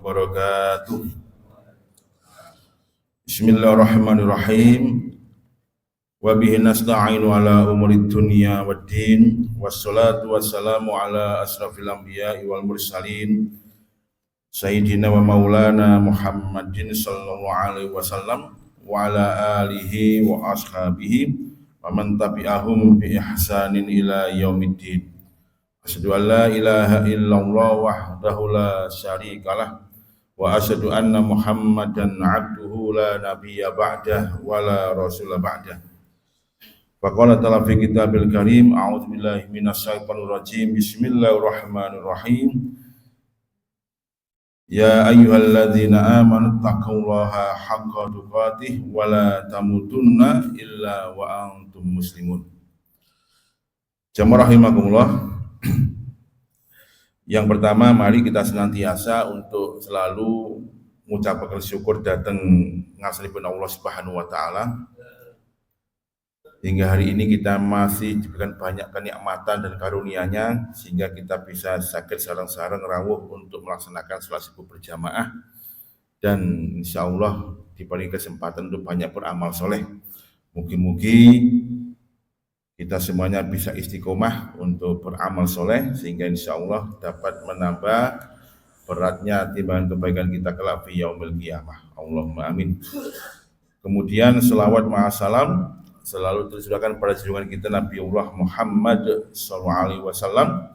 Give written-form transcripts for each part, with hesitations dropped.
wabarakatuh. Bismillahirrahmanirrahim. Wa bihi nasta'inu ala umurid dunya waddin. Wassalatu wassalamu ala asrafil anbiya'i wal mursalin Sayyidina wa maulana Muhammadin sallallahu alaihi wasallam wa ala alihi wa ashabihi wa man tabi'ahum bi ihsanin ila yaumiddin. Asyhadu an la ilaha illallah wahdahu la syarikalah wa asyhadu anna Muhammadan abduhu la nabiyya ba'dah wa la rasula ba'dah. Faqala ta'ala fi kitabil karim, a'udzu billahi minasyaitonir rajim. Bismillahirrahmanirrahim. Ya ayyuhalladzina amanu taqullaha haqqa tuqatih wa la tamutunna illa wa antum muslimun. Jamaah rahimakumullah. Yang pertama, mari kita senantiasa untuk selalu mengucapkan syukur datang ngasalipun Allah Subhanahu wa taala. Hingga hari ini kita masih diberikan banyak kenikmatan dan karunia-Nya sehingga kita bisa sakit sareng-sareng rawuh untuk melaksanakan salat subuh berjamaah dan insya Allah diberi kesempatan untuk banyak beramal soleh. Mugi-mugi kita semuanya bisa istiqomah untuk beramal soleh sehingga insya Allah dapat menambah beratnya timbangan kebaikan kita kelak fi yaumil qiyamah. Allahumma amin. Kemudian selawat ma'asalam selalu tercurahkan pada junjungan kita Nabiullah Muhammad SAW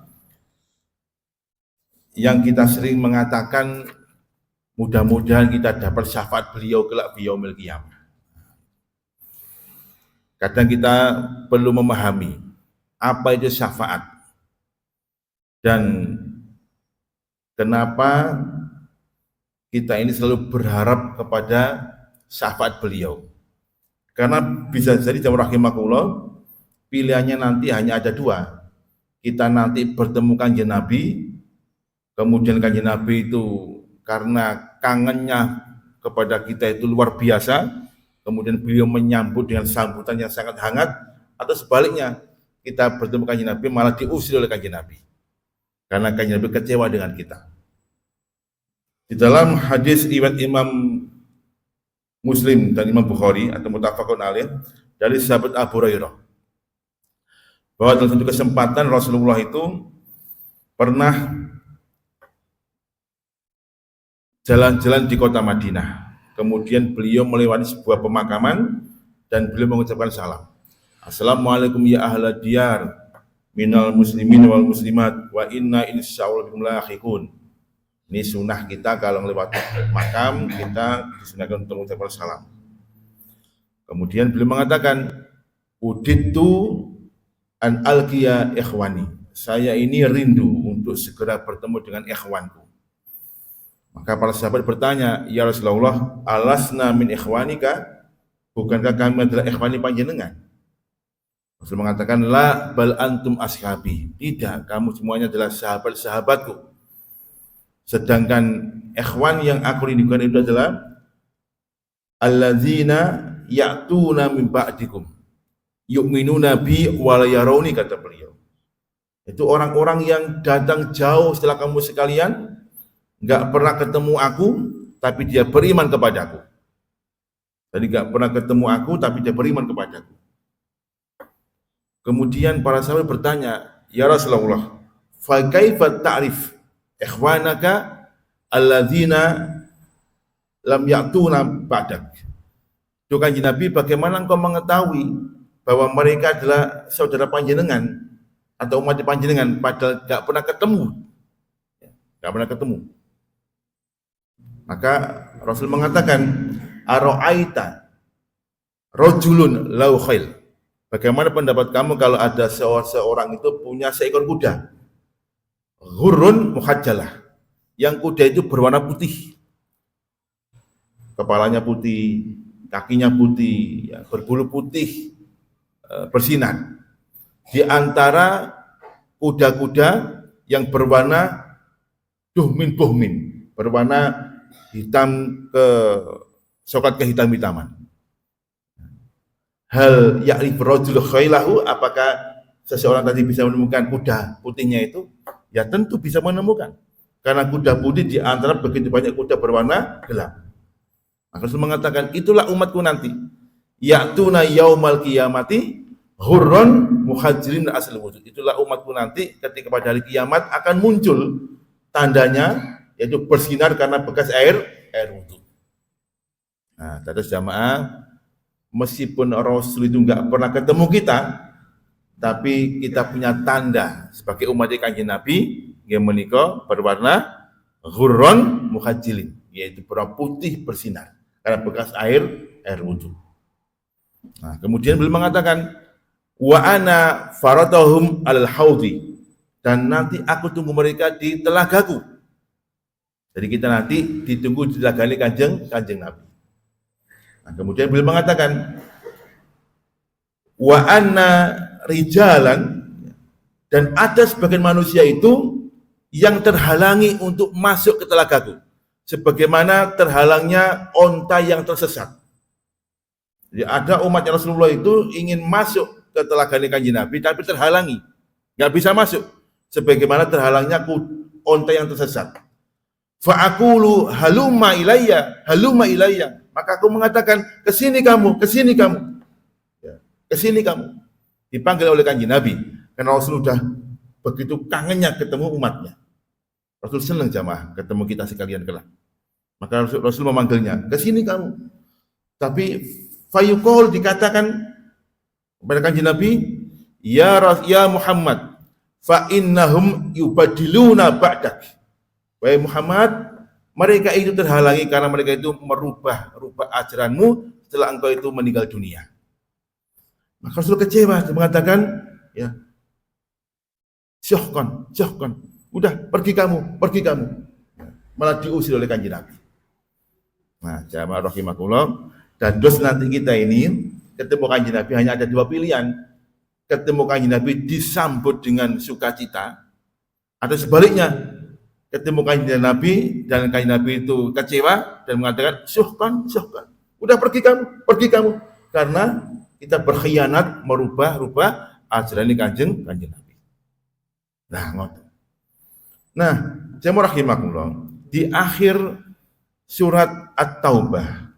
yang kita sering mengatakan mudah-mudahan kita dapat syafaat beliau kelak fi yaumil qiyamah. Kadang kita perlu memahami apa itu syafaat dan kenapa kita ini selalu berharap kepada syafaat beliau. Karena bisa jadi jamaah rahimakumullah, pilihannya nanti hanya ada dua. Kita nanti bertemu Kanjeng Nabi, kemudian Kanjeng Nabi itu karena kangennya kepada kita itu luar biasa, kemudian beliau menyambut dengan sambutan yang sangat hangat, atau sebaliknya kita bertemu Kanjeng Nabi malah diusir oleh Kanjeng Nabi karena Kanjeng Nabi kecewa dengan kita. Di dalam hadis riwayat Imam Muslim dan Imam Bukhari atau muttafaqun alaih dari sahabat Abu Hurairah bahwa dalam satu kesempatan Rasulullah itu pernah jalan-jalan di kota Madinah. Kemudian beliau melewati sebuah pemakaman dan beliau mengucapkan salam. Assalamualaikum ya ahla diyar minal muslimin wal muslimat wa inna insyaallah bikum lahiqun. Ini sunnah kita kalau melewati makam kita disunahkan untuk mengucapkan salam. Kemudian beliau mengatakan, uditu an alqiya ikhwani. Saya ini rindu untuk segera bertemu dengan ikhwanku. Maka para sahabat bertanya, ya Rasulullah, alasna min ikhwanika? Bukankah kami adalah ikhwani panjenengan? Rasul mengatakan, la bal antum ashabi. Tidak, kamu semuanya adalah sahabat-sahabatku. Sedangkan ikhwan yang aku rindukan itu adalah alladzina ya'tuna min ba'dikum yu'minuna bi wa la yarawni, kata beliau. Itu orang-orang yang datang jauh setelah kamu sekalian, enggak pernah ketemu aku tapi dia beriman kepadaku. Jadi enggak pernah ketemu aku tapi dia beriman kepadaku. Kemudian para sahabat bertanya, ya Rasulullah, fa kaifa ta'rif ikhwanaka alladzina lam ya'tuna ba'dak. Itu Kanjeng Nabi, bagaimana engkau mengetahui bahwa mereka adalah saudara panjenengan atau umat panjenengan padahal enggak pernah ketemu. Enggak pernah ketemu. Maka Rasul mengatakan, ara'aita rajulun lau khail. Bagaimana pendapat kamu kalau ada seorang itu punya seekor kuda? Ghurrun muhajjalah, yang kuda itu berwarna putih, kepalanya putih, kakinya putih, ya, berbulu putih, bersinar. Di antara kuda-kuda yang berwarna buhmin, berwarna hitam ke soklat kehitam-hitaman. Hal ya'rif rajul khailahu, apakah seseorang tadi bisa menemukan kuda putihnya itu? Ya tentu bisa menemukan. karena kuda putih di antara begitu banyak kuda berwarna gelap. Maka Rasul mengatakan, itulah umatku nanti. Ya'tuna yaumal qiyamati hurran muhajirin asal wujud. Itulah umatku nanti ketika pada hari kiamat akan muncul tandanya, yaitu bersinar karena bekas air wudhu. Nah, terus jamaah, meskipun Rasul itu enggak pernah ketemu kita, tapi kita punya tanda sebagai umat Kanjeng Nabi yang menika berwarna hurron muhajilin, yaitu berwarna putih bersinar karena bekas air wudhu. Nah, kemudian beliau mengatakan, wa ana faradahum alal haudi, dan nanti aku tunggu mereka di telagaku. Jadi kita nanti ditunggu di telaganya kanjeng Nabi. Nah, kemudian beliau mengatakan, wa anna rijalan, dan ada sebagian manusia itu yang terhalangi untuk masuk ke telagaku, sebagaimana terhalangnya onta yang tersesat. Jadi ada umat Rasulullah itu ingin masuk ke telaganya kanjeng Nabi, tapi terhalangi, nggak bisa masuk, sebagaimana terhalangnya onta yang tersesat. Fa'akulu halumma ilayya, maka aku mengatakan, kesini kamu, kesini kamu. Dipanggil oleh kanjeng Nabi, karena Rasul sudah begitu kangennya ketemu umatnya. Rasul senang jamaah ketemu kita sekalian kelak. Maka Rasul memanggilnya, kesini kamu. Tapi fayuqul, dikatakan kepada kanjeng Nabi, ya Muhammad, fa innahum yubadiluna ba'dak. Wahai Muhammad, mereka itu terhalangi karena mereka itu merubah ajaranmu setelah engkau itu meninggal dunia. Maka Rasul kecewa, dia mengatakan, ya, syuhkan, udah pergi kamu. Malah diusir oleh kanjeng Nabi. Nah, jamaah rahimakumullah, dan dos nanti kita ini ketemu kanjeng Nabi hanya ada dua pilihan. Ketemu kanjeng Nabi disambut dengan sukacita, atau sebaliknya, ketemu kanjeng Nabi dan kanjeng Nabi itu kecewa dan mengatakan, syuhkan, udah pergi kamu, karena kita berkhianat merubah ajaran kanjeng Nabi. Nah, ngoten. Nah, jamaah rahimakumullah, di akhir surat At-Taubah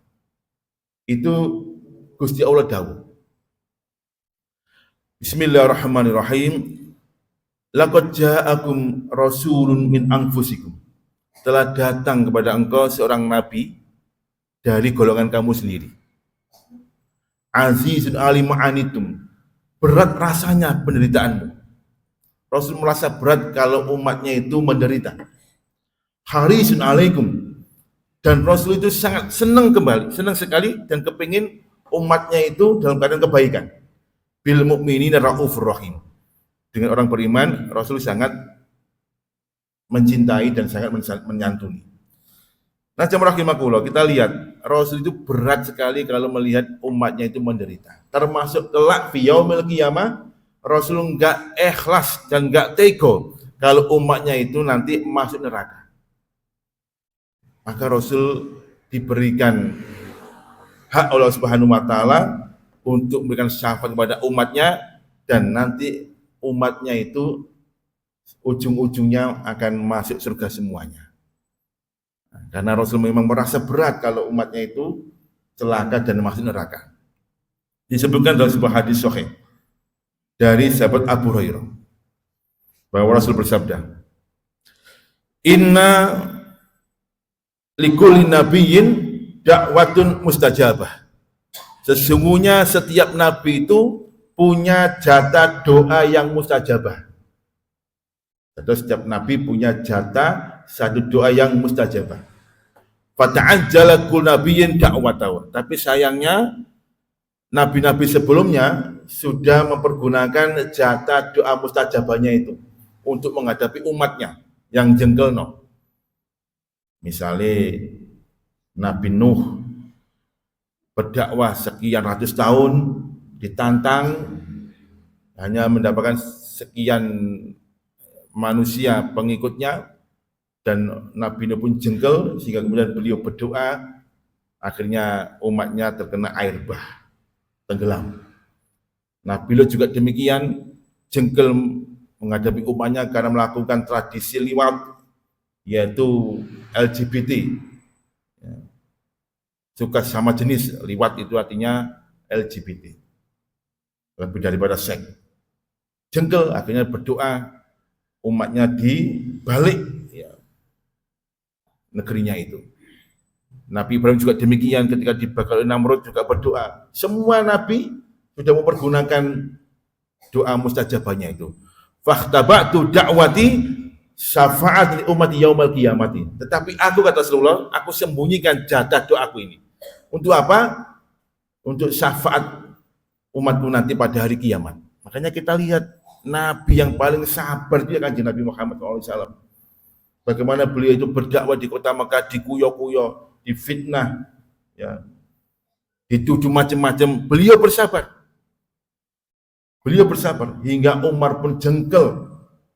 itu Gusti Allah dawuh, Bismillahirrahmanirrahim, laqad ja'akum rasulun min anfusikum, telah datang kepada engkau seorang nabi dari golongan kamu sendiri. Azizun alim ma'anitum, berat rasanya penderitaanmu. Rasul merasa berat kalau umatnya itu menderita. Harisun alaikum, dan Rasul itu sangat senang sekali dan kepingin umatnya itu dalam keadaan kebaikan. Bil mu'minina raufur rahim, dengan orang beriman Rasul sangat mencintai dan sangat menyantuni. Nah, jamaah rahimakumullah, kita lihat Rasul itu berat sekali kalau melihat umatnya itu menderita. Termasuk kelak fi yaumil qiyamah, Rasul enggak ikhlas dan enggak tega kalau umatnya itu nanti masuk neraka. Maka Rasul diberikan hak Allah Subhanahu wa taala untuk memberikan syafaat kepada umatnya, dan nanti umatnya itu ujung-ujungnya akan masuk surga semuanya. Karena Rasul memang merasa berat kalau umatnya itu celaka dan masuk neraka. Disebutkan dalam sebuah hadis sahih dari sahabat Abu Hurairah bahwa Rasul bersabda, inna likulli nabiyyin da'watun mustajabah. Sesungguhnya setiap nabi itu punya jatah doa yang mustajabah. Atau setiap nabi punya jatah satu doa yang mustajabah. Fata'ajjala kullu nabiyyin da'watahu. Tapi sayangnya nabi-nabi sebelumnya sudah mempergunakan jatah doa mustajabahnya itu untuk menghadapi umatnya yang jengkelno. Misalnya Nabi Nuh berdakwah sekian ratus tahun, ditantang, hanya mendapatkan sekian manusia pengikutnya, dan Nabi Nuh pun jengkel sehingga kemudian beliau berdoa, akhirnya umatnya terkena air bah, tenggelam. Nabi Lut juga demikian, jengkel menghadapi umatnya karena melakukan tradisi liwat, yaitu LGBT. Ya. Suka sama jenis, liwat itu artinya LGBT. Lebih daripada seks. Jengkel, akhirnya berdoa umatnya dibalik ya, negerinya itu. Nabi Ibrahim juga demikian ketika dibakar oleh Namrud juga berdoa. Semua nabi sudah mempergunakan doa mustajabahnya itu. Fakhtaba'tu da'wati syafa'at li ummati yaumal qiyamati. Tetapi aku kata Rasulullah, aku sembunyikan jatah doaku ini. Untuk apa? Untuk syafaat umatku nanti pada hari kiamat. Makanya kita lihat nabi yang paling sabar dia Kanjeng Nabi Muhammad SAW. Bagaimana beliau itu berdakwah di kota Mekah, dikuyo-kuyo, difitnah, ya, dituduh macam-macam. Beliau bersabar. Beliau bersabar hingga Umar pun jengkel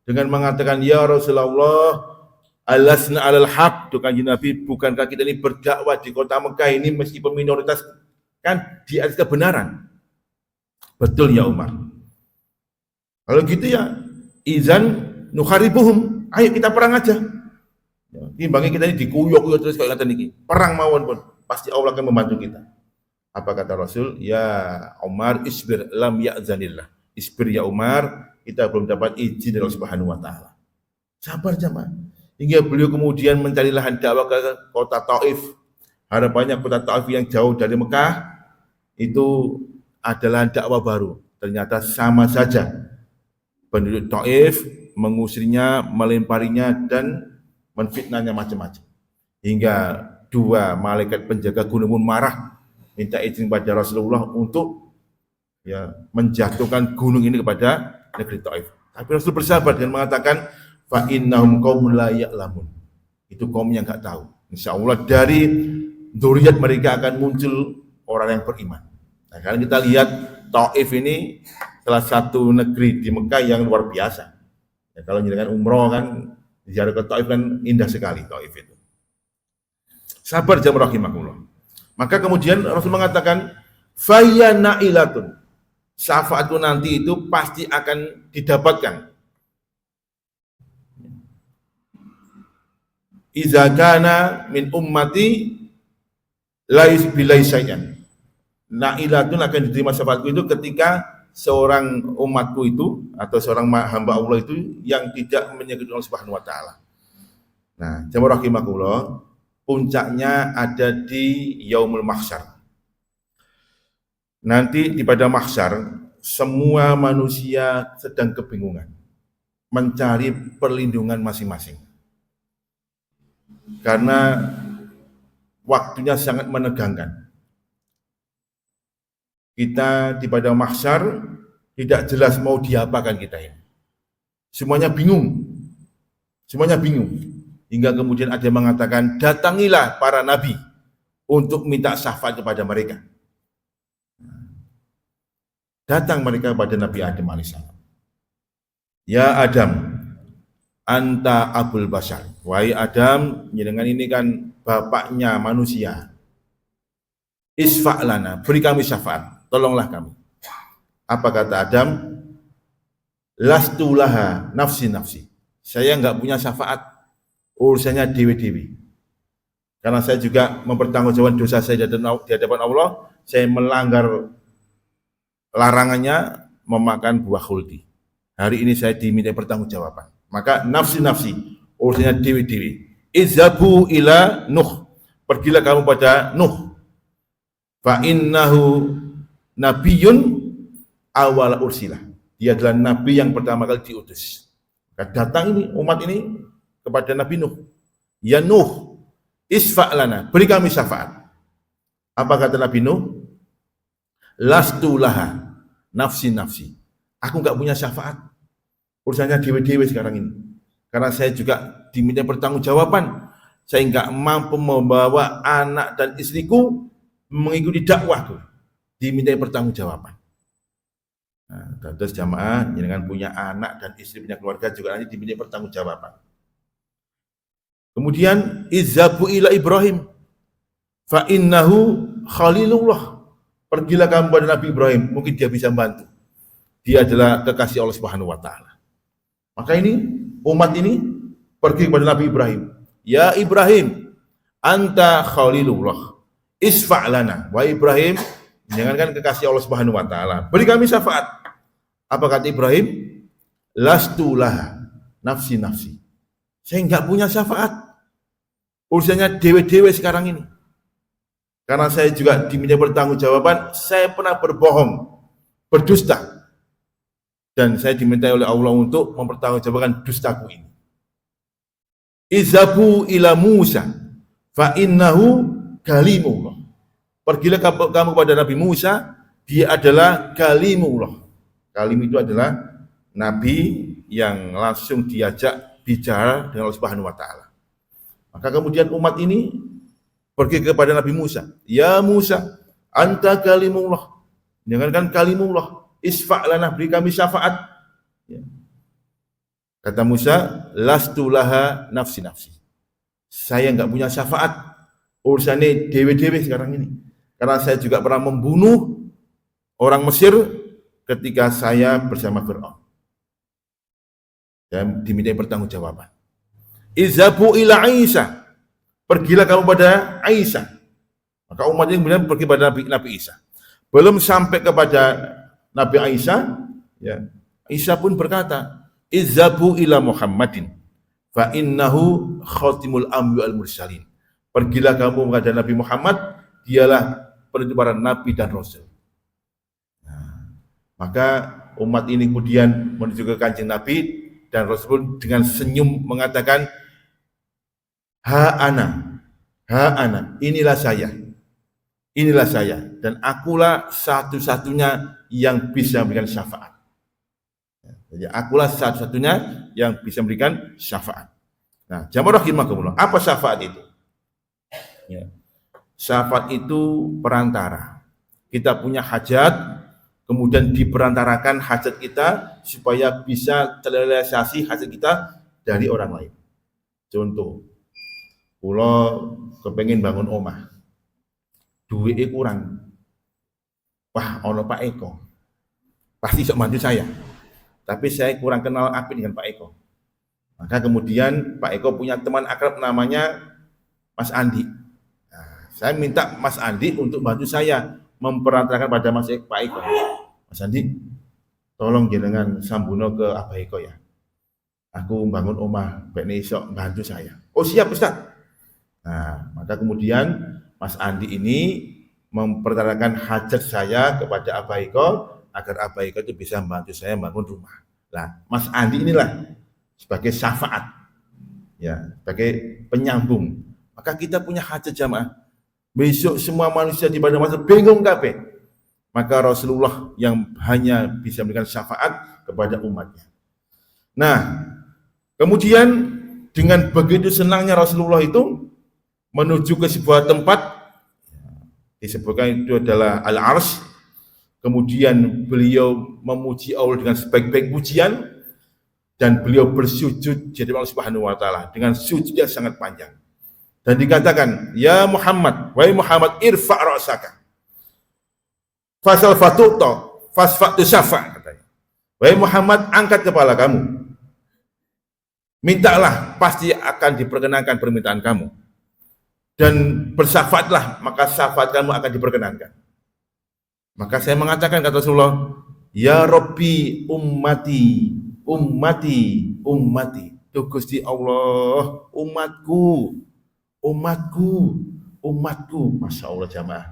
dengan mengatakan, ya Rasulullah, alasna alal haq, itu Kanjeng Nabi, bukankah kita ini berdakwah di kota Mekah ini meskipun minoritas kan di atas kebenaran. Betul ya Umar. Kalau gitu ya, izan nukharibuhum, ayo kita perang aja. Timbangnya kita ini dikuyok-kuyok terus kayak kata niki. Perang mawon pun pasti Allah akan membantu kita. Apa kata Rasul? Ya Umar isbir lam ya'zanillah. Isbir ya Umar, kita belum dapat izin dari Allah Subhanahu wa taala. Sabar jemaah. Hingga beliau kemudian mencari lahan dakwah ke kota Taif. Harapannya kota Taif yang jauh dari Mekah itu adalah dakwah baru. Ternyata sama saja. Penduduk Taif mengusirnya, melemparinya dan menfitnahnya macam-macam. Hingga dua malaikat penjaga gunung pun marah, minta izin kepada Rasulullah untuk ya menjatuhkan gunung ini kepada negeri Taif. Tapi Rasul bersabar dan mengatakan, fa innahum qaumun la ya'lamun. Itu kaum yang enggak tahu. Insyaallah dari dzurriyyat mereka akan muncul orang yang beriman. Nah, kalau kita lihat Taif ini salah satu negeri di Mekah yang luar biasa. Ya, kalau dengan umroh kan ziarah ke Taif kan indah sekali Taif itu. Sabar jamaah rahimakumullah. Maka kemudian Rasul mengatakan fayya na'ilatun. Syafaatku nanti itu pasti akan didapatkan. Iza kana min ummati lais bilai syai'an. Na'ilatun akan diterima syafaatku itu ketika seorang umatku itu atau seorang hamba Allah itu yang tidak menyekutukan Allah Subhanahu wa taala. Nah, jamaah rahimakumullah, puncaknya ada di Yaumul Mahsyar. Nanti di pada mahsyar semua manusia sedang kebingungan mencari perlindungan masing-masing. Karena waktunya sangat menegangkan. Kita di pada mahsyar tidak jelas mau diapakan kita ini. Semuanya bingung. Semuanya bingung. Hingga kemudian ada yang mengatakan, datangilah para nabi untuk minta syafaat kepada mereka. Datang mereka kepada Nabi Adam alaihissalam. Ya Adam, anta abul bashar. Wahai Adam, dengan ini kan bapaknya manusia. Isfa'lana, beri kami syafaat. Tolonglah kami. Apa kata Adam? Lastulaha nafsi. Saya enggak punya syafaat. Urusannya dewi-dewi. Karena saya juga mempertanggungjawabkan dosa saya di hadapan Allah. Saya melanggar larangannya memakan buah khuldi. Hari ini saya diminta pertanggungjawaban. Maka nafsi. Urusannya dewi-dewi. Izhabu ila Nuh. Pergilah kamu pada Nuh. Fa innahu nabiyun awal ursilah. Dia adalah nabi yang pertama kali diutus. Datang ini umat ini kepada Nabi Nuh. Ya Nuh, isfa'lana, beri kami syafaat. Apa kata Nabi Nuh? Lastu laha nafsi. Aku enggak punya syafaat. Urusannya dewe-dewe sekarang ini. Karena saya juga diminta pertanggungjawaban. Saya enggak mampu membawa anak dan istriku mengikuti dakwahku. Dimintai pertanggungjawaban. Nah, terus jamaah dengan punya anak dan istri, punya keluarga juga nanti dimintai pertanggungjawaban. Kemudian izhabu ila Ibrahim fa innahu khalilullah. Pergilah kamu pada Nabi Ibrahim, mungkin dia bisa membantu. Dia adalah kekasih Allah Subhanahu wa taala. Maka ini umat ini pergi kepada Nabi Ibrahim. Ya Ibrahim, anta khalilullah, isfa' lana. Wa Ibrahim, jangankan kekasih Allah Subhanahu wa taala, beri kami syafaat. Apa kata Ibrahim? Lastu laha nafsi nafsi. Saya enggak punya syafaat. Urusannya dewe-dewe sekarang ini. Karena saya juga diminta pertanggungjawaban, saya pernah berbohong, berdusta. Dan saya diminta oleh Allah untuk mempertanggungjawabkan dustaku ini. Izhabu ila Musa fa innahu kalimullah. Pergilah kamu kepada Nabi Musa, dia adalah kalimullah. Kalim itu adalah nabi yang langsung diajak bicara dengan Allah Subhanahu wa taala. Maka kemudian umat ini pergi kepada Nabi Musa. Ya Musa, anta kalimullah. Jangankan kalimullah, isfa' lana, beri kami syafaat. Ya. Kata Musa, lastu laha nafsi nafsi. Saya enggak punya syafaat. Urusannya dewe-dewe sekarang ini. Karena saya juga pernah membunuh orang Mesir ketika saya bersama Fir'aun. Dan dimintai pertanggungjawaban. Izhabu ila Isa. Pergilah kamu pada Isa. Maka umat ini kemudian pergi pada Nabi Isa. Belum sampai kepada Nabi Isa, ya, Isa pun berkata, izhabu ila Muhammadin fa innahu khatimul anbiya wal mursalin. Pergilah kamu kepada Nabi Muhammad, dialah penutup para nabi dan rasul. Nah, maka umat ini kemudian menuju ke Kanjeng Nabi dan Rasul dengan senyum mengatakan, ha ana, inilah saya, dan akulah satu-satunya yang bisa memberikan syafaat. Jadi akulah satu-satunya yang bisa memberikan syafaat. Nah, jamaah rahimakumullah, apa syafaat itu? Ya. Syafaat itu perantara. Kita punya hajat, kemudian diperantarakan hajat kita supaya bisa terrealisasi hajat kita dari orang lain. Contoh, kula kepengin bangun omah, duitnya kurang. Wah, ono Pak Eko, pasti sok bantu saya. Tapi saya kurang kenal apik dengan Pak Eko. Maka kemudian Pak Eko punya teman akrab namanya Mas Andi. Nah, saya minta Mas Andi untuk bantu saya memperantarakan pada Pak Eko. Mas Andi, tolong jenengan sambuno ke Abah Eko ya. Aku bangun omah, ben iso bantu saya. Oh siap Ustaz. Nah, maka kemudian Mas Andi ini memperantarakan hajat saya kepada Abah Eko agar Abah Eko itu bisa membantu saya bangun rumah. Nah, Mas Andi inilah sebagai syafaat, ya, sebagai penyambung. Maka kita punya hajat jamaah. Besok semua manusia di pada masa bingung kabeh. Maka Rasulullah yang hanya bisa memberikan syafaat kepada umatnya. Nah, kemudian dengan begitu senangnya Rasulullah itu menuju ke sebuah tempat, disebutkan itu adalah Al-Arsy. Kemudian beliau memuji Allah dengan sebaik-baik pujian dan beliau bersujud jadi Allah Subhanahu wa taala dengan sujud yang sangat panjang. Dan dikatakan, ya Muhammad, wahai Muhammad, irfa' ra'saka. Fasal fatu'ta, fasfa'tu syafa' katanya. Wahai Muhammad, angkat kepala kamu. Mintalah, pasti akan diperkenankan permintaan kamu. Dan bersyafaatlah, maka syafaat kamu akan diperkenankan. Maka saya mengatakan, kata Rasulullah, ya Rabbi ummati, ummati, ummati. Tuh Gusti Allah, umatku, umatku, umatku. Masya Allah jamaah.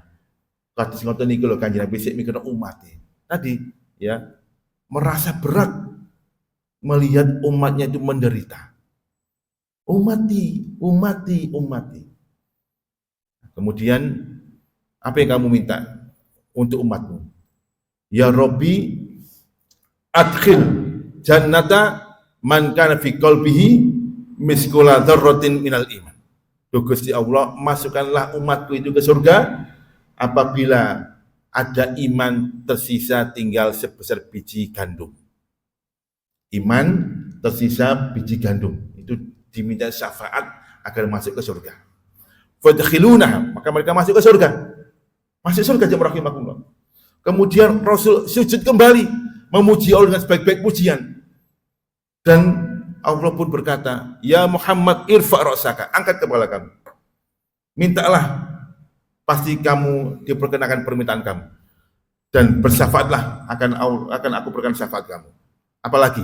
Kata ngoten niki lho Kanjeng Nabi sik mikir umat. Tadi ya merasa berat melihat umatnya itu menderita. Umati, umati, umati. Kemudian apa yang kamu minta untuk umatmu? Ya Rabbi adkhil jannata man kana fi qalbihi miskala dzarratin minal iman. Duh Gusti Allah, masukkanlah umatku itu ke surga apabila ada iman tersisa tinggal sebesar biji gandum. Iman tersisa biji gandum itu diminta syafaat agar masuk ke surga. Fadkhiluna, maka mereka masuk ke surga. Masuk surga jemaah rahimakumullah. Kemudian Rasul sujud kembali memuji Allah dengan sebaik-baik pujian. Dan Allah pun berkata, ya Muhammad irfa' ra'saka, angkat kepala kamu. Mintalah, pasti kamu diperkenakan permintaan kamu. Dan bersyafaatlah, akan aku berikan syafaat kamu. Apalagi,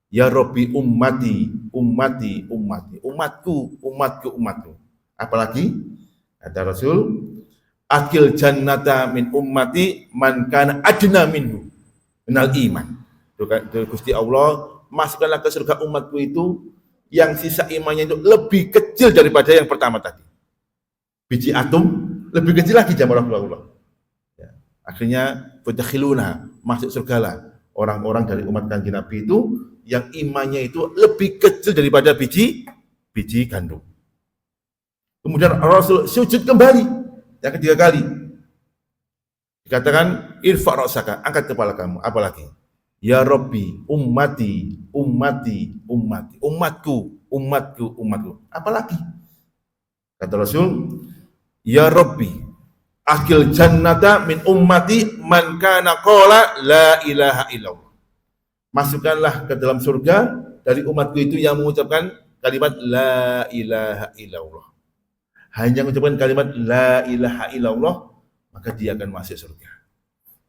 ya Rabbi ummati, ummati, ummati, umatku, umatku, umatku. Apalagi, kata Rasul, akil jannata min ummati man kana adna minhu minal iman. Gusti Allah, masukkanlah ke surga umatku itu yang sisa imannya itu lebih kecil daripada yang pertama tadi. Biji atom lebih kecil lagi jamaah Allah. Ya. Akhirnya fadakhiluna, masuk surgalah orang-orang dari umat Kanjeng Nabi itu yang imannya itu lebih kecil daripada biji gandum. Kemudian Rasul sujud kembali yang ketiga kali. Dikatakan irfa' ra'saka, angkat kepala kamu. Apalagi? Ya Rabbi, ummati, ummati, ummati, umatku, umatku, umatku. Apalagi? Kata Rasul, ya Rabbi, akil jannata min ummati man kana qala la ilaha illallah. Masukkanlah ke dalam surga dari umatku itu yang mengucapkan kalimat la ilaha illallah. Hanya mengucapkan kalimat la ilaha illallah, maka dia akan masuk surga.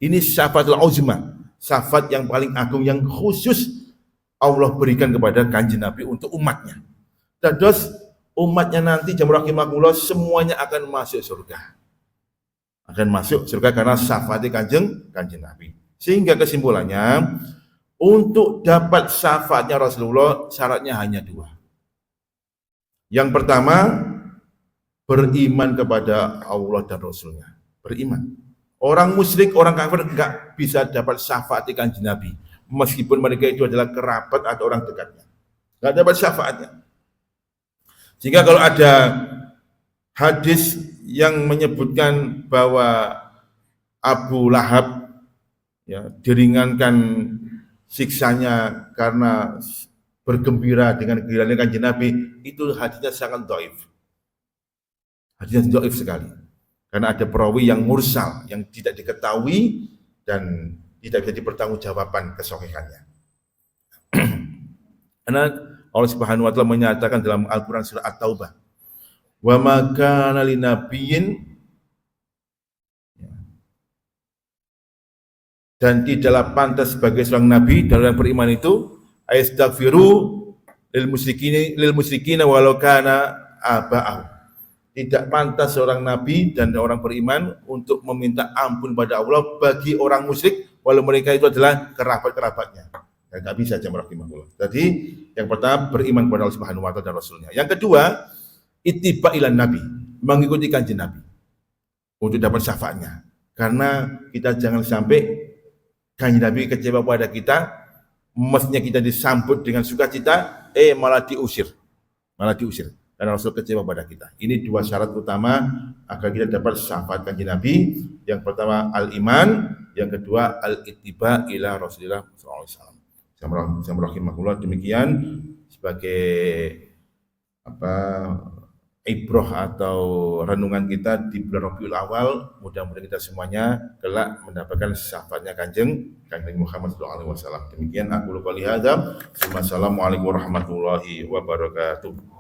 Ini syafaatul uzma, syafaat yang paling agung yang khusus Allah berikan kepada Kanjeng Nabi untuk umatnya. Dan terus umatnya nanti jamaah rahimakumullah semuanya akan masuk surga. Akan masuk surga karena syafaatnya Kanjeng Nabi. Sehingga kesimpulannya, untuk dapat syafaatnya Rasulullah syaratnya hanya dua. Yang pertama, beriman kepada Allah dan Rasulnya. Beriman. Orang musyrik, orang kafir enggak bisa dapat syafaat Kanjeng Nabi meskipun mereka itu adalah kerabat atau orang dekatnya. Enggak dapat syafaatnya. Sehingga kalau ada hadis yang menyebutkan bahwa Abu Lahab ya, diringankan siksanya karena bergembira dengan kehadiran Kanjeng Nabi, itu hadisnya sangat dhaif. Hadisnya dhaif sekali. Karena ada perawi yang mursal, yang tidak diketahui dan tidak bisa dipertanggungjawabkan kesohihannya. Karena Allah Subhanahu wa taala menyatakan dalam Al-Qur'an surah At-Taubah, "Wa ma kana linabiyyin" dan tidaklah pantas sebagai seorang nabi dalam beriman itu ayastaghfiru lil musyrikina walau kana aba'ahum. Tidak pantas seorang nabi dan orang beriman untuk meminta ampun pada Allah bagi orang musyrik walau mereka itu adalah kerabat-kerabatnya. Ya, enggak bisa jamaah rahimahullah. Jadi yang pertama beriman kepada Allah Subhanahu wa taala dan Rasulnya. Yang kedua, ittiba ilan nabi, mengikuti Kanjeng Nabi untuk dapat syafaatnya. Karena kita jangan sampai Kanjeng Nabi kecewa pada kita, mestinya kita disambut dengan sukacita, malah diusir. Karena Rasul kecewa pada kita. Ini dua syarat utama agar kita dapat syafaat Kanjeng Nabi. Yang pertama al-iman, yang kedua al-ittiba ila Rasulillah sallallahu alaihi wasallam. Bismillahirrahmanirrahim. Demikian sebagai ibrah atau renungan kita di bulan Rabiul Awal. Mudah-mudahan kita semuanya kelak mendapatkan syafaatnya Kanjeng Muhammad sallallahu alaihi wasallam. Demikian aku qouli hadza. Wassalamualaikum warahmatullahi wabarakatuh.